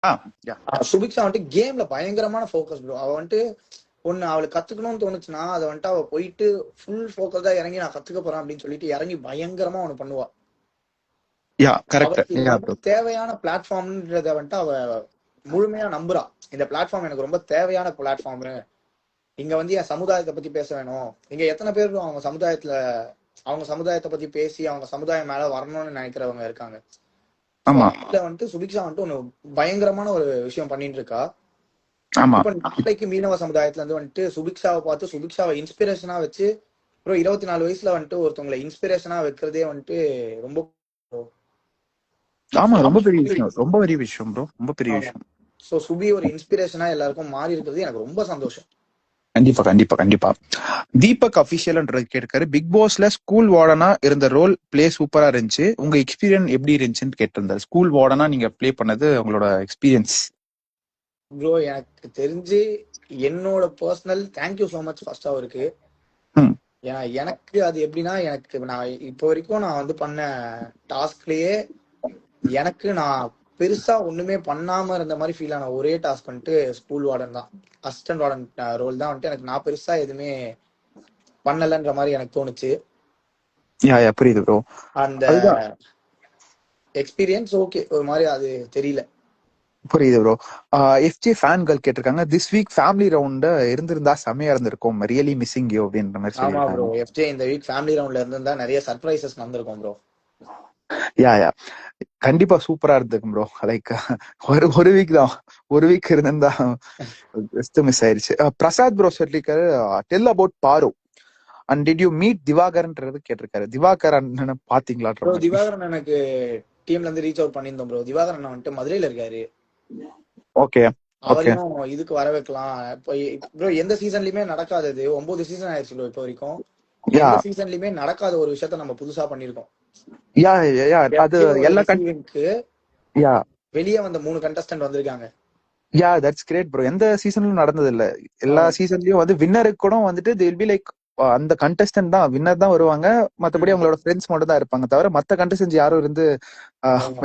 ஆ யா சுபிக்ஷா வந்துட்டு கேம்ல பயங்கரமான ஃபோக்கஸ் ப்ரோ. அவ வந்துட்டு ஒண்ணு அவளுக்கு கத்துக்கணும்னு தோணுச்சுன்னா அதை வந்துட்டு அவ போயிட்டு ஃபுல் ஃபோக்கஸா இறங்கி நான் கத்துக்க போறேன் அப்படின்னு சொல்லிட்டு இறங்கி பயங்கரமா ஒண்ணு பண்ணுவா. Yeah correct. அவளுக்கு இது யா ரொம்ப ப்ரோ. தேவையான பிளாட்ஃபார்ம்ன்றத வந்துட்டு அவ முழுமையா நம்புறா. இந்த பிளாட்ஃபார்ம் எனக்கு ரொம்ப தேவையான பிளாட்ஃபார்ம். இங்க வந்து என் சமுதாயத்தை பத்தி பேச வேணும். இங்க எத்தனை பேர் அவங்க சமுதாயத்தை பத்தி பேசி அவங்க சமுதாயம் மேல வரணும்னு நினைக்கிறவங்க இருக்காங்க. ஆமா அதுல வந்துட்டு சுபிக்ஷா வந்துட்டு ஒண்ணு பயங்கரமான ஒரு விஷயம் பண்ணிட்டு இருக்கா. ஆமா இப்ப நாளைக்கு மீனவ சமுதாயத்துல இருந்து வந்துட்டு சுபிக்ஷாவை பார்த்து சுபிக்ஷாவை இன்ஸ்பிரேஷனா வச்சு அப்புறம் 24 வயசுல வந்துட்டு ஒருத்தவங்களை இன்ஸ்பிரேஷனா வைக்கிறதே வந்துட்டு ரொம்ப ஆமா ரொம்ப பெரிய விஷயம், ரொம்ப பெரிய விஷயம் ப்ரோ, ரொம்ப பெரிய ஆமா. விஷயம். சோ சுபி ஒரு இன்ஸ்பிரேஷனா எல்லாருக்கும் மாறி இருக்கிறது எனக்கு ரொம்ப சந்தோஷம். கண்டிப்பா கண்டிப்பா கண்டிப்பா. தீபக் அபிஷியல்ன்றது கேட்டிருக்காரு, பிக் பாஸ்ல ஸ்கூல் வார்டனா இருந்த ரோல் பிளே சூப்பரா இருந்துச்சு, உங்க எக்ஸ்பீரியன்ஸ் எப்படி இருந்துச்சுன்னு கேட்டிருந்தாரு. ஸ்கூல் வார்டனா நீங்க பிளே பண்ணது உங்களோட எக்ஸ்பீரியன்ஸ். ப்ரோ எனக்கு தெரிஞ்சு என்னோட personal thank you so much first அவருக்கு. ம் ஏன்னா எனக்கு அது எப்படின்னா எனக்கு நான் இப்போ வரைக்கும் நான் வந்து பண்ண டாஸ்க்லயே எனக்கு நான் பெருசா ஒண்ணுமே பண்ணாம இருந்த மாதிரி ஃபீல் ஆன ஒரே டாஸ்க் வந்துட்டு ஸ்கூல் வார்டன் தான். அசிஸ்டன்ட் வார்டன் ரோல் தான் வந்துட்டு எனக்கு நான் பெருசா எதுவுமே பண்ணலன்ற மாதிரி எனக்கு தோணுச்சு. யா யா புரியுது ப்ரோ. அந்த அதுதான் எக்ஸ்பீரியன்ஸ் ஓகே ஒரு மாதிரி அது தெரியல. புரியுது ப்ரோ. எஃப்ஜே ஃபேன்கள் கேட்டிருக்காங்க, திஸ் வீக் ஃபேமிலி ரவுண்ட் இருந்திருந்தா செமையா இருந்திருக்கும், ரியலி மிஸ்ஸிங் யூ அப்படின்ற மாதிரி ஆமா ப்ரோ, சொல்லியிருக்காங்க. எஃப்ஜே இந்த வீக் ஃபேமிலி ரவுண்ட்ல இருந்தா நிறைய சர்ப்ரைசஸ் நடந்திருக்கும் ப்ரோ. யா யா கண்டிப்பா சூப்பரா இருந்திருக்கும் ப்ரோ. லைக் ஒரு வீக் தான், ஒரு வீக் இருந்தா ஜஸ்ட் மிஸ் ஆயிருச்சு. பிரசாத் ப்ரோ சொல்லிருக்காரு, டெல் அபவுட் பாரு அண்ட் டிட் யூ மீட் திவாகர்ன்றது கேட்டிருக்காரு. திவாகர் அண்ணனை பாத்தீங்களான்ற ப்ரோ மாதிரி. திவாகரன் எனக்கு டீம்ல இருந்து ரீச் அவுட் பண்ணியிருந்தோம் ப்ரோ. திவாகரன் வந்துட்டு மதுரையில இருக்காரு. Okay okay. அவரையும் இதுக்கு வர வைக்கலாம். ப்ரோ எந்த சீசன்லயுமே நடக்காதது 9 சீசன் ஆயிடுச்சு ப்ரோ இப்போ வரைக்கும். யா எந்த சீசன்லயுமே நடக்காத ஒரு விஷயத்த நம்ம புதுசா பண்ணிருக்கோம். யா யா அது எல்லா ரிசீவிங்க்கு யா வெளியே வந்த 3 கண்டஸ்டன்ட் வந்திருக்காங்க. Yeah that's great bro. எந்த சீசன்லயும் நடந்தது இல்ல. எல்லா சீசன்லயும் வந்து வின்னருக்கு கூட வந்துட்டு they will be like அந்த கண்டஸ்டன்ட் தான் வின்னர் தான் வருவாங்க, மத்தபடி அவங்களோட ஃப்ரெண்ட்ஸ் மட்டும் தான் இருப்பாங்க தவிர மத்த கண்டஸ்டன்ட் யாரும் இருந்து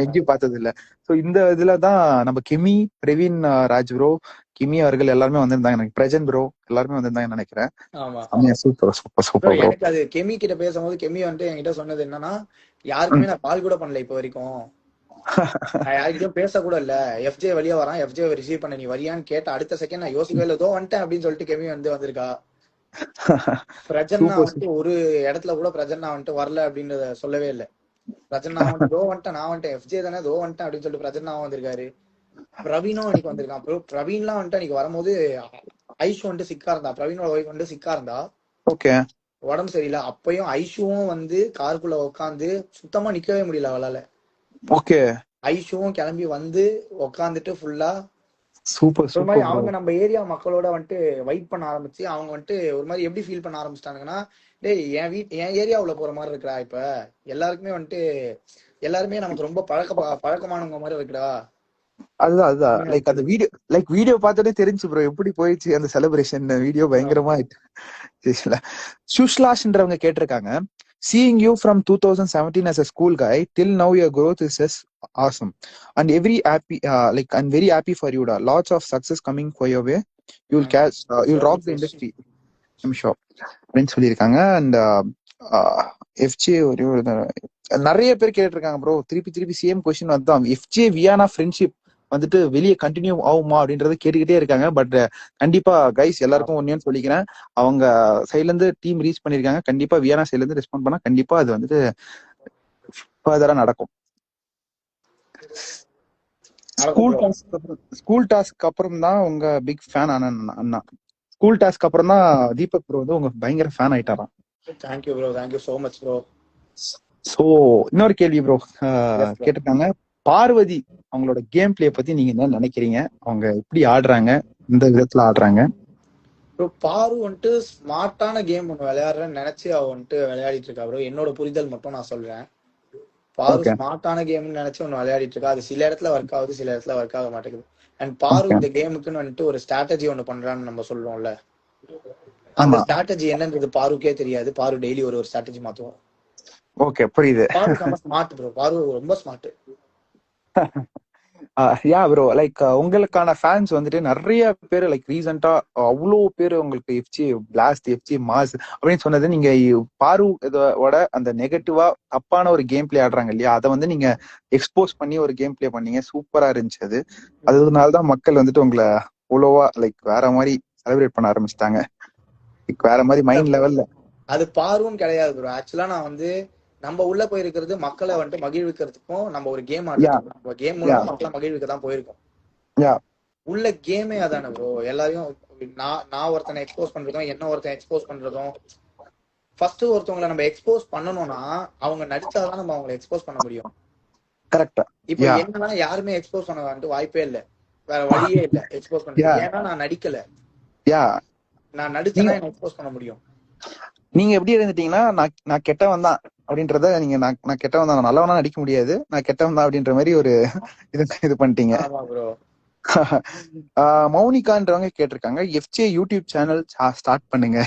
எங்கேயும் பார்த்தது இல்ல. சோ இந்த இதுலதான் நம்ம கிமி, பிரவீன் ராஜ் ப்ரோ, கிமி அவர்கள் எல்லாருமே வந்திருந்தாங்க, எனக்கு பிரஜன் ப்ரோ எல்லாருமே வந்திருந்தாங்கன்னு நினைக்கிறேன். Super super super bro. எனக்கு அது கெமி கிட்ட பேசும்போது கெமி வந்துட்டு என்கிட்ட சொன்னது என்னன்னா, யாருக்குமே நான் கால் கூட பண்ணல இப்போ வரைக்கும், நான் யாருக்கிட்டையும் பேச கூட இல்ல. எஃப்ஜே வெளியே வரான், எஃப்ஜே ரிசீவ் பண்ண நீ வரியான்னு கேட்ட அடுத்த செகண்ட் நான் யோசிக்கவே இல்லை, ஏதோ வந்துட்டேன் அப்படின்னு சொல்லிட்டு கெமி வந்திருக்கா. பிரஜன்னா வந்துட்டு ஒரு இடத்துல கூட பிரஜன்னா வந்துட்டு வரல அப்படின்றத சொல்லவே இல்லை. பிரஜன்னா வந்துட்டு தோ வந்துட்டேன், நான் வந்துட்டேன், எஃப்ஜே தானே தோ வந்துட்டேன் அப்படின்னு சொல்லிட்டு பிரஜன்னாவும் வந்திருக்காரு. பிரவீனும் இன்னைக்கு வந்திருக்கான். பிரவீன்லாம் வந்துட்டு இன்னைக்கு வரும்போது ஐஷு வந்துட்டு சிக்கா இருந்தா, பிரவீனோட ஒய்ஃப் வந்துட்டு சிக்கா இருந்தா, ஓகே உடம்பு சரியில்லை. அப்பயும் ஐஷுவும் வந்து காருக்குள்ள உட்காந்து சுத்தமா நிக்கவே முடியல அவளால. ஓகே ஐஷுவும் கிளம்பி வந்து உட்காந்துட்டு ஃபுல்லா சூப்பர் ஒரு மாதிரி சூப்பர் அவங்க நம்ம ஏரியா மக்களோட வந்துட்டு வைப் பண்ண ஆரம்பிச்சு அவங்க வந்துட்டு ஒரு மாதிரி எப்படி ஃபீல் பண்ண ஆரம்பிச்சிட்டாங்கன்னா, டேய் என் ஏரியாவுல போற மாதிரி இருக்கா, இப்ப எல்லாருக்குமே வந்துட்டு எல்லாருமே நமக்கு ரொம்ப பழக்கமானவங்க மாதிரி இருக்குடா. அதுதான் லைக் அந்த வீடியோ பார்த்தோன்னே தெரிஞ்சு ப்ரோ எப்படி போயிடுச்சு அந்த செலிப்ரேஷன். வீடியோ பயங்கரமா சுஷ்லாஷ்ன்றவங்க கேட்டிருக்காங்க, seeing you from 2017 as a school guy till now your growth is just awesome and very happy for you da, lots of success coming for your way, you'll rock the industry I'm sure அப்படின்னு சொல்லியிருக்காங்க. And FJ நிறைய பேர் கேட்டிருக்காங்க bro, திருப்பி same question வந்து FJ Viana friendship வந்துட்டு வெளியே continue ஆகுமா அப்படின்றத கேட்டுக்கிட்டே இருக்காங்க. பட் கண்டிப்பா கைஸ் எல்லாருக்கும் ஒன்னு சொல்லிக்கிறேன், அவங்க சைட்ல இருந்து டீம் ரீச் பண்ணிருக்காங்க, கண்டிப்பா வியானா சைட்ல இருந்து ரெஸ்பாண்ட் பண்ணா கண்டிப்பா அது வந்துட்டு ஃபர்தரா நடக்கும். ஸ்கூல் டாஸ்க்கு அப்புறம் தான் உங்க பிக் ஃபேன் அண்ணா. ஸ்கூல் டாஸ்க் அப்புறம் தான் தீபக் ப்ரோ வந்து உங்க பயங்கர ஃபேன் ஆயிட்டாராம். Thank you bro, thank you so much bro. So இன்னொரு கேள்வி ப்ரோ கேட்டிருக்காங்க, பார்வதி அவங்களோட கேம் பிளே பத்தி நீங்க என்ன நினைக்கிறீங்க, அவங்க எப்படி ஆடுறாங்க, இந்த விதத்துல ஆடுறாங்க? ப்ரோ பாரு வந்துட்டு ஸ்மார்ட்டான கேம் ஒன்று விளையாடுறேன்னு நினைச்சு அவ வந்துட்டு விளையாடிட்டு இருக்கா ப்ரோ. என்னோட புரிதல் மட்டும் நான் சொல்றேன். பாரு ஸ்மார்ட்டான கேம்னு நினைச்சு ஒன்று விளையாடிட்டு இருக்கா. அது சில இடத்துல ஒர்க் ஆகுது, சில இடத்துல ஒர்க் ஆக மாட்டேங்குது. அண்ட் பாரு இந்த கேமுக்குன்னு வந்துட்டு ஒரு ஸ்ட்ராட்டஜி ஒன்று பண்றான்னு நம்ம சொல்றோம்ல, அந்த ஸ்ட்ராட்டஜி என்னன்றது பாருக்கே தெரியாது. பாரு டெய்லி ஒரு ஸ்ட்ராட்டஜி மாத்துவோம். ஓகே புரியுது. பாரு ரொம்ப ஸ்மார்ட் ப்ரோ, பாரு ரொம்ப ஸ்மார்ட். யா ப்ரோ, லைக் உங்களுக்கான ஃபேன்ஸ் வந்துட்டு நிறைய பேர் லைக் ரீசெண்டா அவ்வளோ பேர் உங்களுக்கு எஃப்சி பிளாஸ்ட், எஃப்சி மாஸ் அப்படின்னு சொன்னது நீங்க பாரு இதோட அந்த நெகட்டிவா தப்பான ஒரு கேம் பிளே ஆடுறாங்க இல்லையா, அதை வந்து நீங்க எக்ஸ்போஸ் பண்ணி ஒரு கேம் பிளே பண்ணீங்க. சூப்பரா இருந்துச்சு அது. அதனாலதான் மக்கள் வந்துட்டு உங்களை அவ்வளோவா லைக் வேற மாதிரி செலிப்ரேட் பண்ண ஆரம்பிச்சிட்டாங்க, வேற மாதிரி மைண்ட் லெவல்ல. அது பாருன்னு கிடையாது ப்ரோ. ஆக்சுவலா நான் வந்து நம்ம உள்ள போயிருக்கிறது மக்களை வந்துட்டு மகிழ்விக்கிறதுக்கும், நம்ம ஒரு கேம் ஆடுறதுக்கும், நம்ம கேம் மூலமா மக்களை மகிழ்விக்க தான் போயிருக்கோம். உள்ள கேமே அதானே ப்ரோ. எல்லாரையும் நான் ஒருத்தனை எக்ஸ்போஸ் பண்றதும், என்ன ஒருத்தன் எக்ஸ்போஸ் பண்றதும். ஃபர்ஸ்ட் ஒருத்தவங்களை நம்ம எக்ஸ்போஸ் பண்ணணும்னா அவங்க நடிச்சாதான் நம்ம அவங்களை எக்ஸ்போஸ் பண்ண முடியும். கரெக்டா. இப்போ என்னன்னா யாருமே எக்ஸ்போஸ் பண்ண வந்துட்டு வாய்ப்பே இல்ல, வேற வழியே இல்ல எக்ஸ்போஸ் பண்றது. ஏன்னா நான் நடிக்கல, நான் நடிச்சேன்னா என்ன எக்ஸ்போஸ் பண்ண முடியும். நீங்க எப்படி இருந்துட்டீங்கன்னா நான் கெட்டவன் தான் அப்படின்றத நீங்க நான் கெட்டவன் தான், நான் நல்லவனா நடிக்க முடியாது, நான் கெட்டவன் தான் அப்படின்ற மாதிரி ஒரு இது பண்ணிட்டீங்க. மௌனிகான்றவங்க கேட்டிருக்காங்க, எஃப்ஜே யூடியூப் சேனல் ஸ்டார்ட் பண்ணுங்க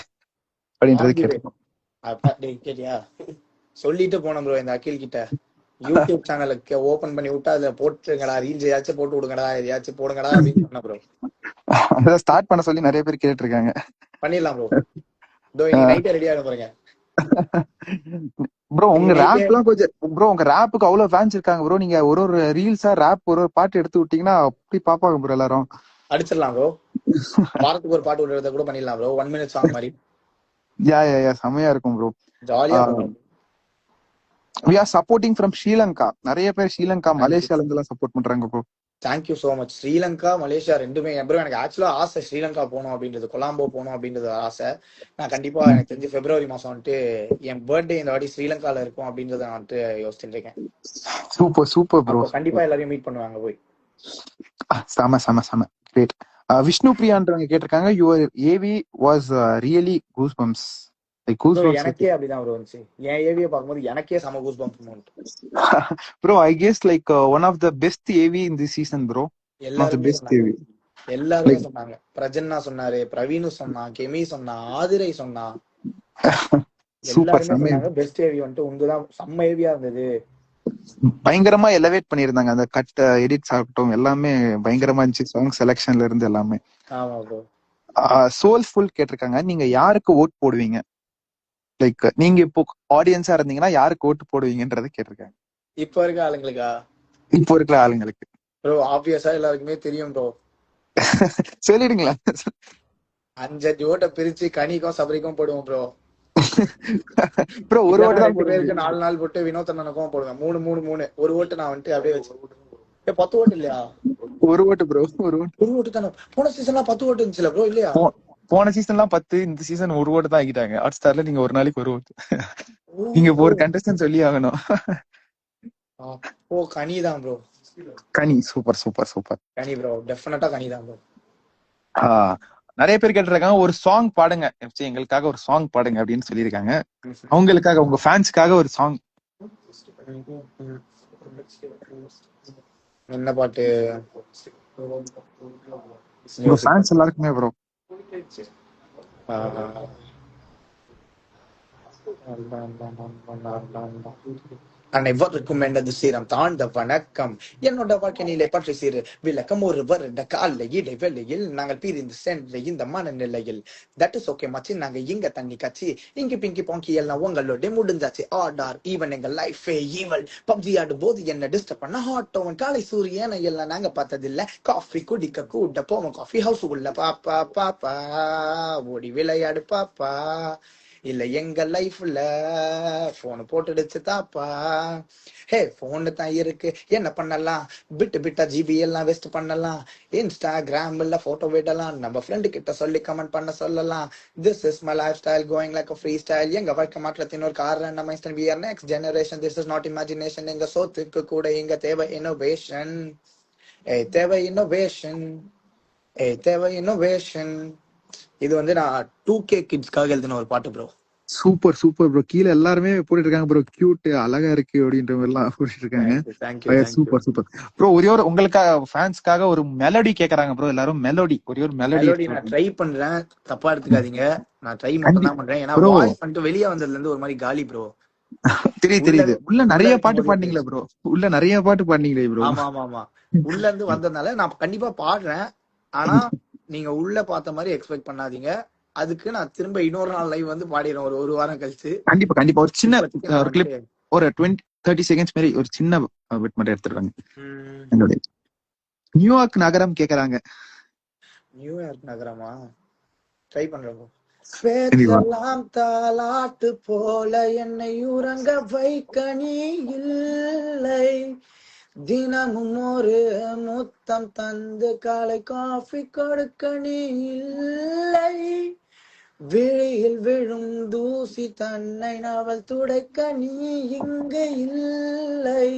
அப்படின்றது கேட்டியா? சொல்லிட்டு போனோம் ப்ரோ இந்த அகில் கிட்ட, யூடியூப் சேனலுக்கு ஓபன் பண்ணி விட்டா அதுல போட்டுங்கடா, ரீல்ஸ் ஏதாச்சும் போட்டு விடுங்கடா, எதையாச்சும் போடுங்கடா அப்படின்னு சொன்ன ப்ரோ. அத ஸ்டார்ட் பண்ண சொல்லி நிறைய பேர் கேட்டு இருக்காங்க. பண்ணிடலாம் ப்ரோ. நைட்டே ரெடியா இருப்பாங்க ப்ரோ. உங்க ராப்லாம் கொஞ்சம் ப்ரோ, உங்க ராப்புக்கு அவ்வளவு ஃபேன்ஸ் இருக்காங்க ப்ரோ. நீங்க ஒரு ஒரு ரீல்ஸா ராப் ஒரு பாட்டு எடுத்து விட்டீங்கன்னா அப்படி பாப்பாங்க ப்ரோ, எல்லாரும் அடிச்சிடலாம் ப்ரோ. வாரத்துக்கு ஒரு பாட்டு விடுறத கூட பண்ணிடலாம் ப்ரோ, 1 minute சாங் மாதிரி. யா செமையா இருக்கும் ப்ரோ, ஜாலியா. we are supporting from Sri Lanka. நிறைய பேர் ஸ்ரீலங்கா, மலேசியால இருந்து எல்லாம் சப்போர்ட் பண்றாங்க bro. Thank you so much. Sri Lanka, Malaysia ரெண்டுமே ப்ரோ. எனக்கு ஆக்சுவலா ஆசை ஸ்ரீலங்கா போகணும் அப்படின்றது, கொலம்போ போகணும் அப்படின்றது ஆசை. நான் கண்டிப்பா எனக்கு தெரிஞ்சு பிப்ரவரி மாசம் வந்துட்டு என் பர்த்டே இந்த வாட்டி ஸ்ரீலங்கால இருக்கும் அப்படின்றத நான் வந்துட்டு யோசிச்சுட்டு இருக்கேன். Super bro. கண்டிப்பா எல்லாரையும் மீட் பண்ணுவாங்க போய். செம கிரேட். விஷ்ணு பிரியான்றவங்க கேட்டிருக்காங்க, your AV was really goose bumps. எனக்கே அப்படிதான் ப்ரோ இருந்துச்சு. என் ஏவியை பார்க்கும்போது எனக்கே செம goose bumps bro. I guess like one of the best AV in this season bro. எல்லாருமே சொன்னாங்க. பிரஜன்னா சொன்னாரு, பிரவீனு சொன்னா, கெமி சொன்னா, ஆதிரை சொன்னா, எல்லாருமே சொன்னாங்க பெஸ்ட் ஏவி வந்துட்டு உங்கதான், செம்ம ஏவியா இருந்தது. பயங்கரமா எலவேட் பண்ணிருந்தாங்க. அந்த கட் எடிட்ஸ் ஆகட்டும் எல்லாமே பயங்கரமா இருந்துச்சு, சாங் செலக்ஷன்ல இருந்து எல்லாமே. ஆமா ப்ரோ. சோல்ஃபுல் கேட்டிருக்காங்க, நீங்க யாருக்கு ஓட் போடுவீங்க? லைக் நீங்க இப்போ ஆடியன்ஸா இருந்தீங்கன்னா யாருக்கு ஓட்டு போடுவீங்கன்றத கேட்டிருக்காங்க. இப்போ இருக்க ஆளுங்களுக்கா? இப்போ இருக்கிற ஆளுங்களுக்கு ப்ரோ ஆப்வியஸா எல்லாருக்குமே தெரியும் ப்ரோ. சொல்லிடுங்களா? 5 ஓட்டை பிரிச்சு கனிக்கும் சபரிக்கும் போடுவோம் ப்ரோ. ப்ரோ ஒரு ஓட்டு தான் பேருக்கு 4 நாள் போட்டு வினோத் அண்ணனுக்கும் போடுவேன். 3 ஒரு ஓட்டு நான் வந்துட்டு அப்படியே வச்சு 10 ஓட்டு இல்லையா? ஒரு ஓட்டு ப்ரோ. ஒரு ஓட்டு தானே. போன சீசன்லாம் 10 ஓட்டு இருந்துச்சுல ப்ரோ, இல்லையா? போன சீசன்லாம் 10, இந்த சீசன் ஒரு ஓட்டு தான் ஆகிட்டாங்க. ஹாட் ஸ்டார்ல நீங்க ஒரு நாளைக்கு ஒரு ஓட்டு, நீங்க ஒரு கண்டஸ்டன்ட் சொல்லி ஆகணும். ஓ கனி தான் ப்ரோ. கனி சூப்பர் கனி ப்ரோ, டெஃபினட்டா கனி தான் ப்ரோ. நிறைய பேர் கேட்டிருக்காங்க, ஒரு சாங் பாடுங்க எங்களுக்காக, ஒரு சாங் பாடுங்க அப்படின்னு சொல்லியிருக்காங்க. அவங்களுக்காக, உங்க ஃபேன்ஸ்க்காக ஒரு சாங். என்ன பாட்டு? உங்க ஃபேன்ஸ் எல்லாருக்குமே ப்ரோ. அனைவருக்கும் எனது சீரம் தாழ்ந்த வணக்கம். என்னோட வாழ்க்கையிலே பற்றி சீரு விளக்கம். ஒரு வருட கால இடைவெளியில் நாங்கள் பிரிந்து சென்ற இந்த மனநிலையில் தட் இஸ் ஓகே மச்சி. நாங்க இங்க தண்ணி கட்சி இங்கி பிங்கி பாங்கி எல்லாம் உங்களோட முடிஞ்சாச்சு. ஆர்டர் ஈவன் எங்க லைஃபே ஈவல். பப்ஜி ஆடும் போது என்ன டிஸ்டர்ப் பண்ண ஹாட்டோவன் காலை சூரியனை எல்லாம் நாங்க பார்த்ததில்ல. காஃபி குடிக்க கூட போவோம் காஃபி ஹவுஸ் உள்ள. பாப்பா பாப்பா ஓடி விளையாடு பாப்பா. இல்ல எங்க லைஃப்ல போன் போட்டுடுச்சு தாப்பா. ஹே போன் தான் இருக்கு என்ன பண்ணலாம்? பிட்டா ஜிபி எல்லாம் வேஸ்ட் பண்ணலாம். இன்ஸ்டாகிராம்ல போட்டோ விடலாம். நம்ம ஃப்ரெண்டு கிட்ட சொல்லி கமெண்ட் பண்ண சொல்லலாம். This is my life style going like free style. எங்க வாழ்க்கை மாற்றத்தின் ஒரு காரணம் we are next generation. This is not imagination. எங்க சோத்துக்கு கூட இங்க தேவை இன்னோவேஷன். தேவை இன்னோவேஷன். தேவை இன்னோவேஷன். இது வந்து நான் 2K கிட்ஸ்க்காக எழுதின ஒரு பாட்டு ப்ரோ. Super bro. கீழே எல்லாருமே போட்டுட்டு இருக்காங்க ப்ரோ, கியூட் அழகா இருக்கு அப்படின்ற மாதிரி எல்லாம் போட்டுட்டு இருக்காங்க. Super bro. ஒரே ஒரு உங்களுக்காக ஃபேன்ஸ்க்காக ஒரு மெலோடி கேக்குறாங்க ப்ரோ எல்லாரும். ஒரே ஒரு மெலோடி நான் ட்ரை பண்றேன், தப்பா எடுத்துக்காதீங்க. நான் ட்ரை மட்டும் தான் பண்றேன். ஏன்னா வாய்ஸ் வந்துட்டு வெளியே வந்ததுல இருந்து ஒரு மாதிரி காலி ப்ரோ. தெரியுது உள்ள தெரியுது. உள்ள உள்ள நிறைய இருக்கும் பாட்டு போதே பாடுனீங்களே தெரியும். ப்ரோ. உள்ள நிறைய பாட்டு பாடுனீங்களே ப்ரோ. ஆமா ஆமா ஆமா. உள்ள இருந்து வந்ததுனால நான் கண்டிப்பா பாடுறேன். ஆனா நீங்க உள்ள பார்த்த மாதிரி எக்ஸ்பெக்ட் பண்ணாதீங்க. அதுக்கு நான் திரும்ப இன்னொரு நாள் லைவ் வந்து பாடிடுறேன் ஒரு வாரம் கழிச்சு. கண்டிப்பா கண்டிப்பா. ஒரு சின்ன இப்போதைக்கு நான் ஒரு கிளிப், வந்துட்டு ஒரு 20-30 செகண்ட்ஸ் மாதிரி ஒரு சின்ன பிட் மட்டும் எடுத்துருக்காங்க. ம், என்னுடைய நியூயார்க் நகரம் கேக்குறாங்க. நியூயார்க் நகரமா ட்ரை பண்றேன் bro. கண்டிப்பா. பேச்செல்லாம் தாலாட்டு போல என்னை உறங்க வைக்க நீ இல்லை. தினமும் ஒரு முத்தம் தந்து காலை காஃபி கொடுக்க நீ இல்லை. விழியில் விழும் தூசி தன்னை அவள் துடைக்க நீ இங்கு இல்லை.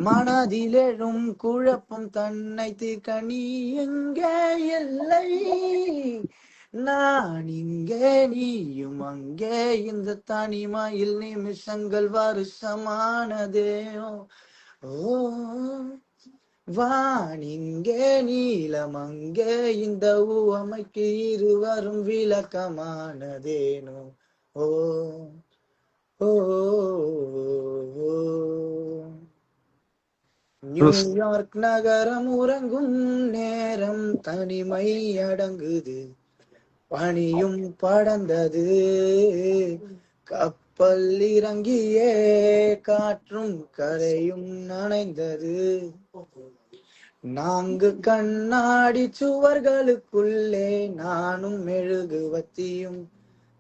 மனதில் எழும் குழப்பம் தன்னை தீர்க்க நீ எங்கே இல்லை. நான் இங்கே நீயும் அங்கே, இந்த தனிமையில் நிமிஷங்கள் வருஷமானதே. ஓ வான் இங்கே நீலம் அங்கே, இந்த உவமைக்கு இருவரும் விளக்கமானதேனோ. ஓ ஓ ஓ. ப்ரோ நியூயார்க் நகரம் உறங்கும் நேரம் தனிமை அடங்குது. பனியும் படர்ந்தது. கப்பல் இறங்கியே காற்றும் கரையும் நனைந்தது. நான்கு கண்ணாடி சுவர்களுக்குள்ளே நானும் மெழுகுவத்தியும்.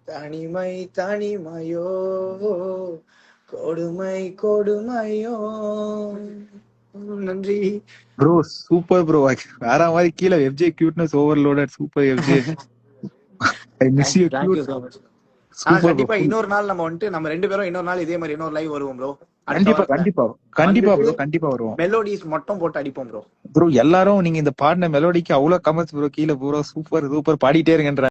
தனிமை தனிமையோ கொடுமை கொடுமையோ. நன்றி. Bro super bro. வேற மாதிரி கீழே FJ cuteness overloaded. Super FJ. I miss you thank you cute. So much. ஆனா சூப்பர் ப்ரோ. கண்டிப்பா இன்னொரு நாள் நம்ம வந்துட்டு நம்ம 2 பேரும் இன்னொரு நாள் இதே மாதிரி இன்னொரு லைவ் வருவோம் ப்ரோ. அடுத்த கண்டிப்பா வாரத்துல கண்டிப்பா கண்டிப்பா வந்துட்டு ப்ரோ. கண்டிப்பா வருவோம் மெலோடிஸ் மட்டும் போட்டு அடிப்போம் ப்ரோ. ப்ரோ. எல்லாரும் நீங்க இந்த பாடின மெலோடிக்கு அவ்வளவு கமெண்ட்ஸ் ப்ரோ. கீழே ப்ரோ சூப்பர் சூப்பர் பாடிட்டே இருங்கன்ற